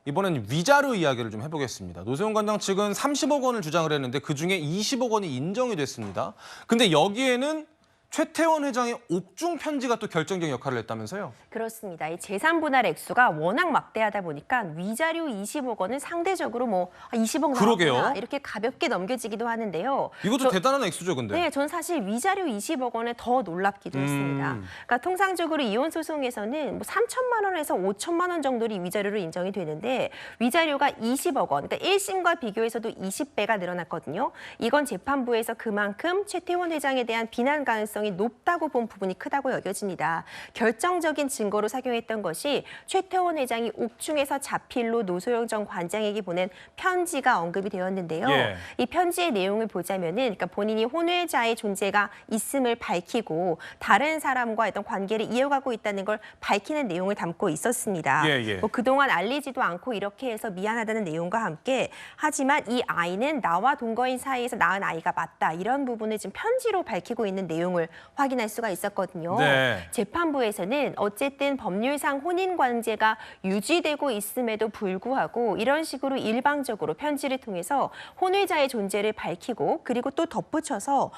이번엔 위자료 이야기를 좀 해보겠습니다. 노세훈 관장 측은 30억 원을 주장을 했는데 그중에 20억 원이 인정이 됐습니다. 근데 여기에는 최태원 회장의 옥중 편지가 또 결정적인 역할을 했다면서요? 그렇습니다. 이 재산 분할 액수가 워낙 막대하다 보니까 위자료 20억 원은 상대적으로 20억 그러게요. 나왔구나 이렇게 가볍게 넘겨지기도 하는데요. 이것도 대단한 액수죠, 근데. 네, 전 사실 위자료 20억 원에 더 놀랍기도 했습니다. 그러니까 통상적으로 이혼 소송에서는 3천만 원에서 5천만 원 정도의 위자료로 인정이 되는데 위자료가 20억 원, 그러니까 1심과 비교해서도 20배가 늘어났거든요. 이건 재판부에서 그만큼 최태원 회장에 대한 비난 가능성이 높다고 본 부분이 크다고 여겨집니다. 결정적인 증거로 작용했던 것이 최태원 회장이 옥중에서 자필로 노소영 전 관장에게 보낸 편지가 언급이 되었는데요. 예. 이 편지의 내용을 보자면은, 그러니까 본인이 혼외자의 존재가 있음을 밝히고 다른 사람과 어떤 관계를 이어가고 있다는 걸 밝히는 내용을 담고 있었습니다. 예. 그동안 알리지도 않고 이렇게 해서 미안하다는 내용과 함께 하지만 이 아이는 나와 동거인 사이에서 낳은 아이가 맞다. 이런 부분을 지금 편지로 밝히고 있는 내용을 확인할 수가 있었거든요. 네. 재판부에서는 어쨌든 법률상 혼인 관계가 유지되고 있음에도 불구하고 이런 식으로 일방적으로 편지를 통해서 혼외자의 존재를 밝히고 그리고 또 덧붙여서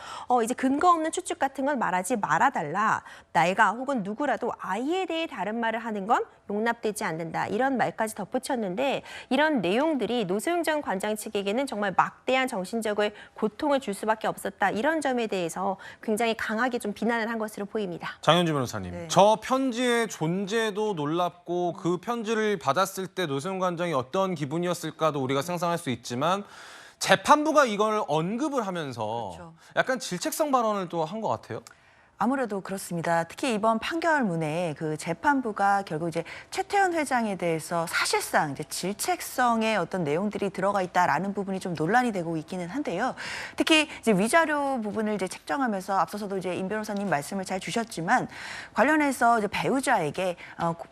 이제 근거 없는 추측 같은 건 말하지 말아달라. 내가 혹은 누구라도 아이에 대해 다른 말을 하는 건 용납되지 않는다. 이런 말까지 덧붙였는데 이런 내용들이 노소영 전 관장 측에게는 정말 막대한 정신적인 고통을 줄 수밖에 없었다. 이런 점에 대해서 굉장히 강하게 좀 비난을 한 것으로 보입니다. 장현주 변호사님, 네. 저 편지의 존재도 놀랍고 그 편지를 받았을 때 노세훈 관장이 어떤 기분이었을까도 우리가 상상할 수 있지만 재판부가 이걸 언급을 하면서 그렇죠. 약간 질책성 발언을 또 한 것 같아요. 아무래도 그렇습니다. 특히 이번 판결문에 그 재판부가 결국 이제 최태원 회장에 대해서 사실상 이제 질책성의 어떤 내용들이 들어가 있다라는 부분이 좀 논란이 되고 있기는 한데요. 특히 이제 위자료 부분을 이제 책정하면서 앞서서도 이제 임 변호사님 말씀을 잘 주셨지만 관련해서 이제 배우자에게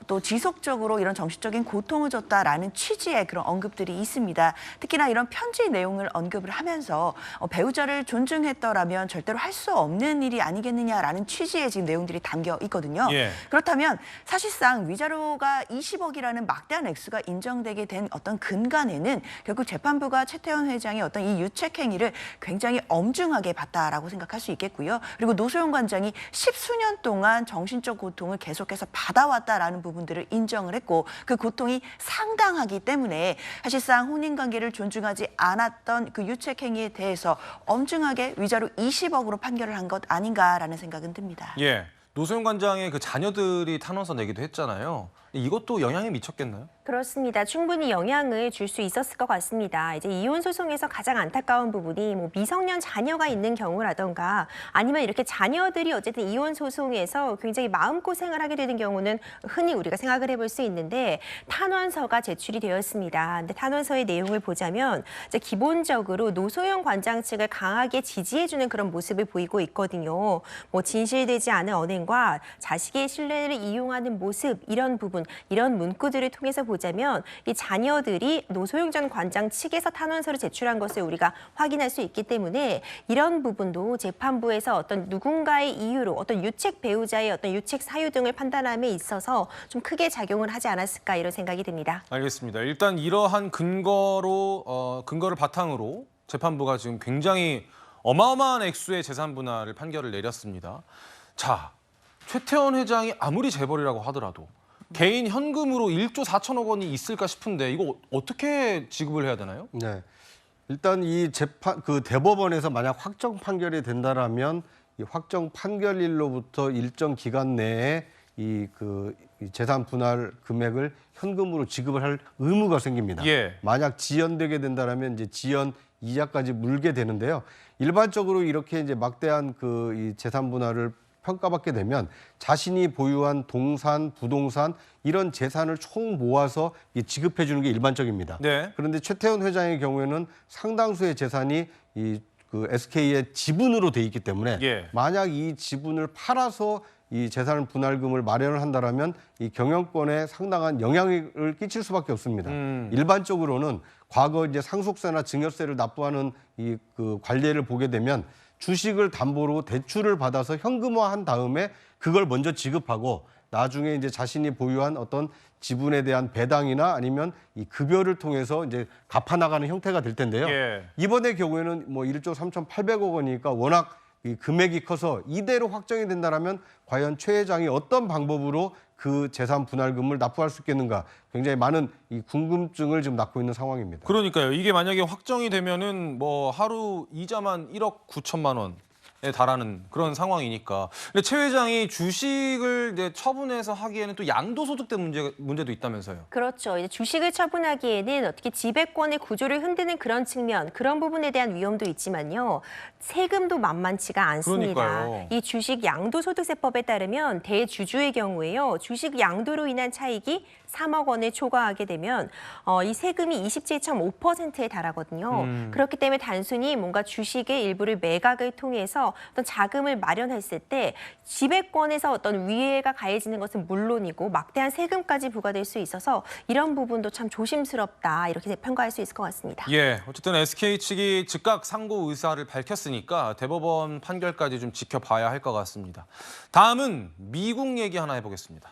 또 지속적으로 이런 정신적인 고통을 줬다라는 취지의 그런 언급들이 있습니다. 특히나 이런 편지 내용을 언급을 하면서 배우자를 존중했더라면 절대로 할 수 없는 일이 아니겠느냐라는 취지의 지금 내용들이 담겨 있거든요. 예. 그렇다면 사실상 위자료가 20억이라는 막대한 액수가 인정되게 된 어떤 근간에는 결국 재판부가 최태원 회장의 어떤 이 유책 행위를 굉장히 엄중하게 봤다라고 생각할 수 있겠고요. 그리고 노소영 관장이 십수년 동안 정신적 고통을 계속해서 받아왔다라는 부분들을 인정을 했고 그 고통이 상당하기 때문에 사실상 혼인관계를 존중하지 않았던 그 유책 행위에 대해서 엄중하게 위자료 20억으로 판결을 한 것 아닌가라는 생각은 듭니다. 예, 노세훈 관장의 그 자녀들이 탄원서 내기도 했잖아요. 이것도 영향이 미쳤겠나요? 그렇습니다. 충분히 영향을 줄 수 있었을 것 같습니다. 이제 이혼 소송에서 가장 안타까운 부분이 미성년 자녀가 있는 경우라던가 아니면 이렇게 자녀들이 어쨌든 이혼 소송에서 굉장히 마음고생을 하게 되는 경우는 흔히 우리가 생각을 해볼 수 있는데 탄원서가 제출이 되었습니다. 근데 탄원서의 내용을 보자면 이제 기본적으로 노소영 관장 측을 강하게 지지해주는 그런 모습을 보이고 있거든요. 진실되지 않은 언행과 자식의 신뢰를 이용하는 모습 이런 부분, 이런 문구들을 통해서 보자면 이 자녀들이 노소영 전 관장 측에서 탄원서를 제출한 것을 우리가 확인할 수 있기 때문에 이런 부분도 재판부에서 어떤 누군가의 이유로 어떤 유책 배우자의 어떤 유책 사유 등을 판단함에 있어서 좀 크게 작용을 하지 않았을까 이런 생각이 듭니다. 알겠습니다. 일단 이러한 근거를 바탕으로 재판부가 지금 굉장히 어마어마한 액수의 재산 분할을 판결을 내렸습니다. 자, 최태원 회장이 아무리 재벌이라고 하더라도 개인 현금으로 1조 4천억 원이 있을까 싶은데 이거 어떻게 지급을 해야 되나요? 네. 일단 이 대법원에서 만약 확정 판결이 된다라면 이 확정 판결일로부터 일정 기간 내에 이 재산 분할 금액을 현금으로 지급을 할 의무가 생깁니다. 예. 만약 지연되게 된다라면 이제 지연 이자까지 물게 되는데요. 일반적으로 이렇게 이제 막대한 이 재산 분할을 평가받게 되면 자신이 보유한 동산, 부동산 이런 재산을 총 모아서 지급해 주는 게 일반적입니다. 네. 그런데 최태원 회장의 경우에는 상당수의 재산이 SK의 지분으로 돼 있기 때문에 예. 만약 이 지분을 팔아서 이 재산 분할금을 마련을 한다라면 이 경영권에 상당한 영향을 끼칠 수밖에 없습니다. 일반적으로는 과거 이제 상속세나 증여세를 납부하는 관례를 보게 되면 주식을 담보로 대출을 받아서 현금화한 다음에 그걸 먼저 지급하고 나중에 이제 자신이 보유한 어떤 지분에 대한 배당이나 아니면 이 급여를 통해서 이제 갚아 나가는 형태가 될 텐데요. 예. 이번의 경우에는 뭐 1조 3,800억 원이니까 워낙 이 금액이 커서 이대로 확정이 된다라면 과연 최 회장이 어떤 방법으로 그 재산 분할금을 납부할 수 있겠는가 굉장히 많은 이 궁금증을 지금 낳고 있는 상황입니다. 그러니까요. 이게 만약에 확정이 되면은 뭐 하루 이자만 1억 9천만 원에 달하는 그런 상황이니까. 근데 최 회장이 주식을 이제 처분해서 하기에는 또 양도소득 때 문제도 있다면서요. 그렇죠. 이제 주식을 처분하기에는 어떻게 지배권의 구조를 흔드는 그런 측면, 그런 부분에 대한 위험도 있지만요. 세금도 만만치가 않습니다. 그러니까요. 이 주식 양도소득세법에 따르면 대주주의 경우에요. 주식 양도로 인한 차익이 3억 원을 초과하게 되면 이 세금이 27.5%에 달하거든요. 그렇기 때문에 단순히 뭔가 주식의 일부를 매각을 통해서 어떤 자금을 마련했을 때 지배권에서 어떤 위해가 가해지는 것은 물론이고 막대한 세금까지 부과될 수 있어서 이런 부분도 참 조심스럽다 이렇게 평가할 수 있을 것 같습니다. 예, 어쨌든 SK 측이 즉각 상고 의사를 밝혔으니까 대법원 판결까지 좀 지켜봐야 할 것 같습니다. 다음은 미국 얘기 하나 해보겠습니다.